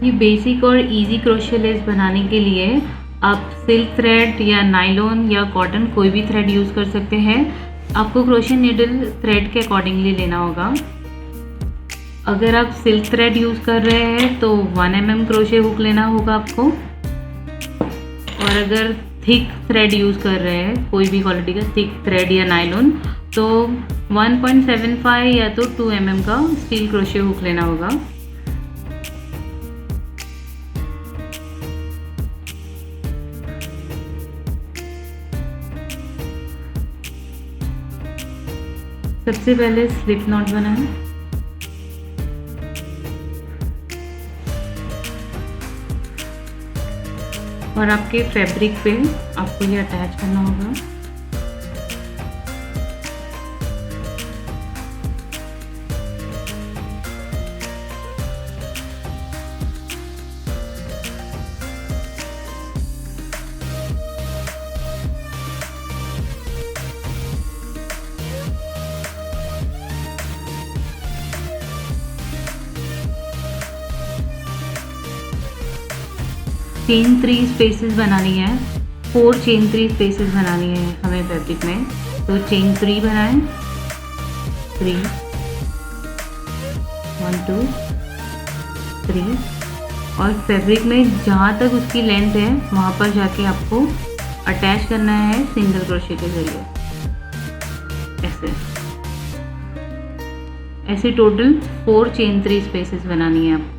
ये बेसिक और easy crochet less बनाने के लिए आप सिल्क थ्रेड या नायलॉन या कॉटन कोई भी थ्रेड यूज़ कर सकते हैं। आपको क्रोशे नीडल थ्रेड के अकॉर्डिंगली लेना होगा। अगर आप सिल्क थ्रेड यूज़ कर रहे हैं तो 1 mm क्रोशे हुक लेना होगा आपको, और अगर थिक थ्रेड यूज़ कर रहे हैं कोई भी क्वालिटी का थिक थ्रेड या नायलॉन तो 1.75 या तो 2 mm का स्टील क्रोशे हुक लेना होगा। सबसे पहले स्लिप नॉट बनाएं। और आपके फैब्रिक पे आपको ये अटैच करना होगा। चेन 3 स्पेसेस बनानी है, 4 चेन 3 स्पेसेस बनानी है हमें फैब्रिक में। तो चेन 3 बनाएं, 3 1 2 3, और फैब्रिक में जहाँ तक उसकी लेंथ है वहाँ पर जाके आपको अटैच करना है सिंगल क्रोशे के जरिए। ऐसे टोटल 4 चेन 3 स्पेसेस बनानी है आपको।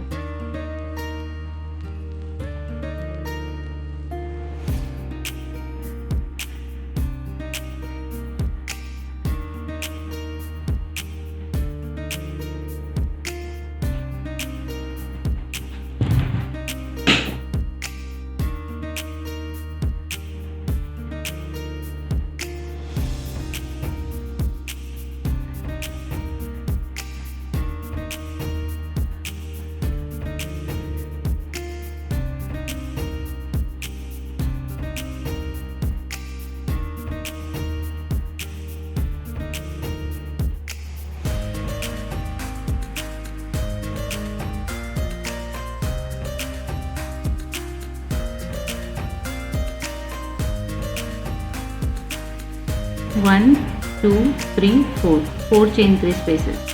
One two three four chain 3 spaces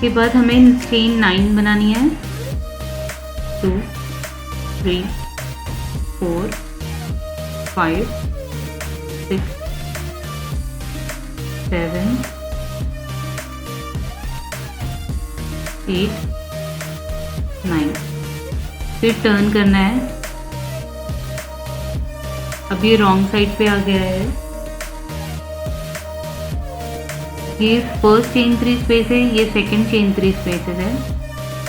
के बाद हमें चेन 9 बनानी है। 2 3 4 5 6 7 8 9, फिर टर्न करना है। अब ये रॉन्ग साइड पे आ गया है। ये फर्स्ट चेन 3 स्पेस है, ये सेकंड चेन 3 स्पेसेस है,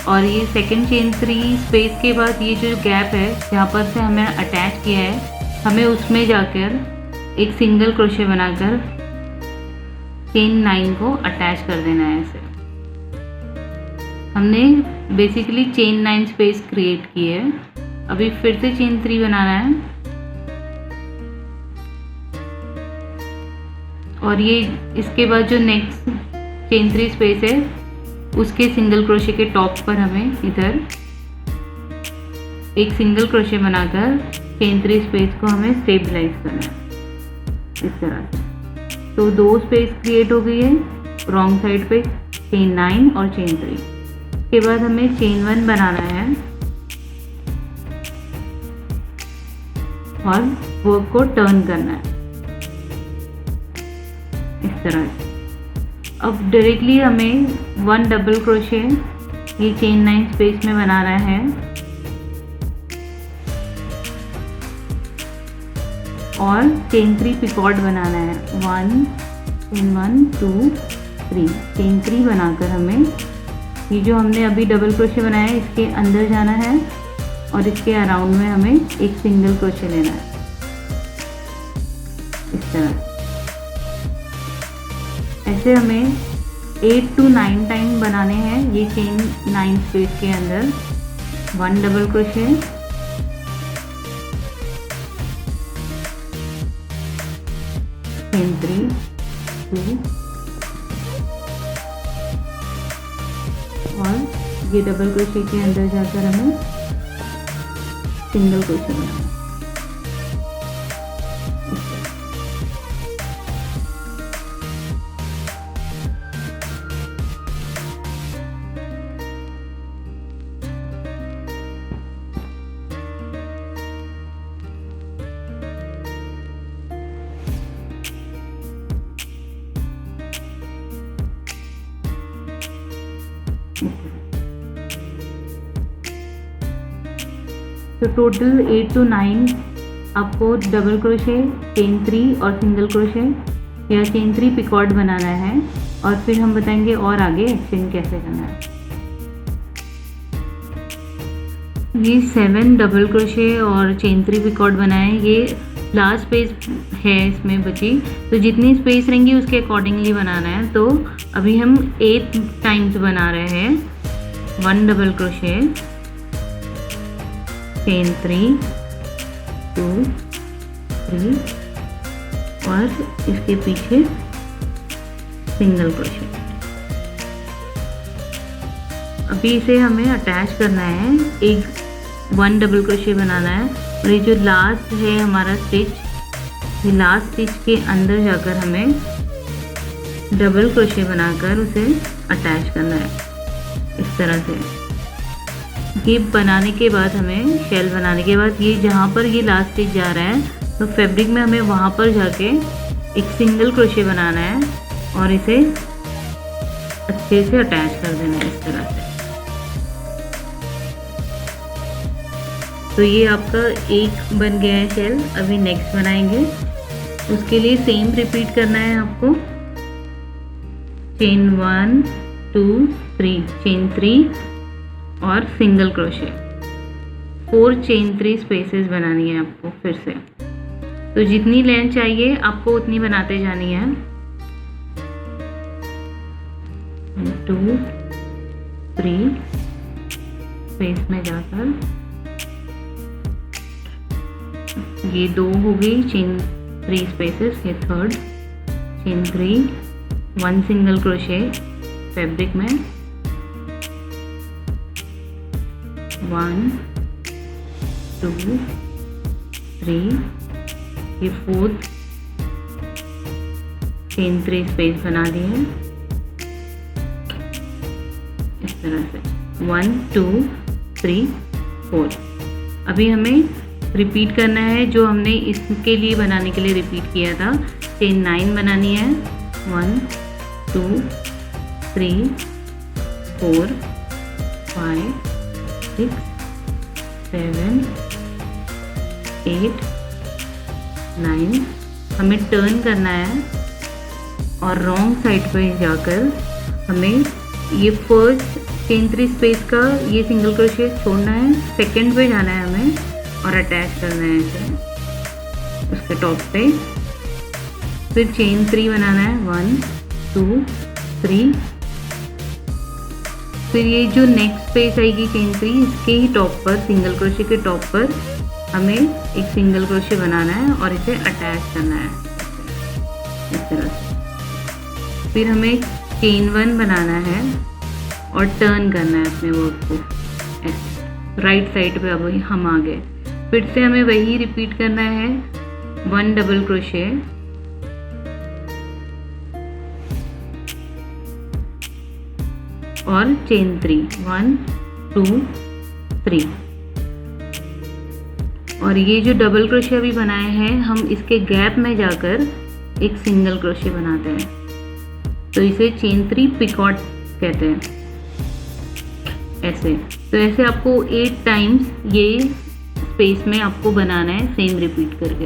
और ये सेकंड चेन 3 स्पेस के बाद ये जो गैप है जहाँ पर से हमें अटैच किया है, हमें उसमें जाकर एक सिंगल क्रोशे बनाकर चेन 9 को अटैच कर देना है। ऐसे हमने बेसिकली चेन 9 स्पेस क्रिएट की है। अभी फिर से चेन 3 बनाना है, और ये इसके बाद जो नेक्स्ट चेन 3 स्पेस है उसके सिंगल क्रोशे के टॉप पर हमें इधर एक सिंगल क्रोशे बनाकर चेन 3 स्पेस को हमें स्टेबलाइज करना है इस तरह से। तो 2 स्पेस क्रिएट हो गई है रॉन्ग साइड पे, चेन 9 और चेन 3 के बाद हमें चेन 1 बनाना है और वर्क को टर्न करना है इस तरह से। अब डायरेक्टली हमें 1 डबल क्रोशे ये चेन 9 स्पेस में बनाना है, और चेन 3 पिकॉट बनाना है। 1 1 2 3 चेन 3 बनाकर हमें ये जो हमने अभी डबल क्रोशे बनाया है इसके अंदर जाना है, और इसके अराउंड में हमें एक सिंगल क्रोशे लेना है इस तरह। ऐसे हमें 8 to 9 टाइम बनाने हैं ये चेन 9 स्पेस के अंदर। 1 डबल क्रोशे, चेन 3 2 और ये डबल क्रोशे के अंदर जाकर हमें सिंगल क्रोशे बनाना है। तो टोटल 8 to 9 आपको डबल क्रोशे, चेन 3 और सिंगल क्रोशे या चेन 3 पिकॉर्ड बनाना है, और फिर हम बताएंगे और आगे एक्सटेंड कैसे करना है। ये 7 डबल क्रोशे और चेन 3 पिकॉर्ड बनाए। ये लास्ट स्पेस है इसमें बची, तो जितनी स्पेस रहेंगी उसके अकॉर्डिंगली बनाना है। तो अभी हम 8 टाइम्स बना रहे हैं। 1 डबल क्रोशे, चेन 3, 2, 3 और इसके पीछे सिंगल क्रोशे। अभी इसे हमें अटैच करना है, एक 1 डबल क्रोशे बनाना है, और ये जो लास्ट है हमारा स्टिच, ये लास्ट स्टिच के अंदर जाकर हमें डबल क्रोशे बनाकर उसे अटैच करना है इस तरह से। ये बनाने के बाद हमें शेल बनाने के बाद ये जहाँ पर ये लास्ट स्टिच जा रहा है, तो फैब्रिक में हमें वहाँ पर जाके एक सिंगल क्रोशे बनाना है और इसे अच्छे से अटैच कर देना है इस तरह से। तो ये आपका एक बन गया है शेल। अभी नेक्स्ट बनाएंगे, उसके लिए सेम रिपीट करना है आपको। चेन 1, 2, 3, चेन 3 और सिंगल क्रोशे, 4 चेन 3 स्पेसेस बनानी है आपको फिर से। तो जितनी लेंथ चाहिए आपको उतनी बनाते जानी है। 2, 3 स्पेस में जाकर ये 2 हो गई चेन 3 स्पेसेस, ये 3rd chain 3, 1 single crochet fabric में, 1, 2, 3, ये 4th चेन 3 स्पेस बना दिए हैं इस तरह से। 1, 2, 3, 4। अभी हमें रिपीट करना है जो हमने इसके लिए बनाने के लिए रिपीट किया था। चेन 9 बनानी है। 1, 2, 3, 4, 5, 6, 7, 8, 9। हमें टर्न करना है और रॉन्ग साइड पे जाकर हमें ये फर्स्ट चेन 3 स्पेस का ये सिंगल क्रोशे छोड़ना है, सेकंड पे जाना है हमें और अटैच करना है इसे उसके टॉप पे। फिर चेन 3 बनाना है। 1, 2, 3। फिर ये जो नेक्स्ट स्पेस आएगी चेन 3, इसके ही टॉप पर, सिंगल क्रोशे के टॉप पर हमें एक सिंगल क्रोशे बनाना है और इसे अटैच करना है इस तरह से। फिर हमें चेन 1 बनाना है और टर्न करना है अपने वर्क को ऐसे राइट साइड पे। अब हम आ गए, फिर से हमें वही रिपीट करना है। 1 डबल क्रोशे, और चेन 3, 1, 2, 3। और ये जो डबल क्रोशे अभी बनाए हैं हम इसके गैप में जाकर एक सिंगल क्रोशे बनाते हैं, तो इसे चेन 3 पिकॉट कहते हैं ऐसे। तो ऐसे आपको 8 टाइम्स ये स्पेस में आपको बनाना है, सेम रिपीट करके।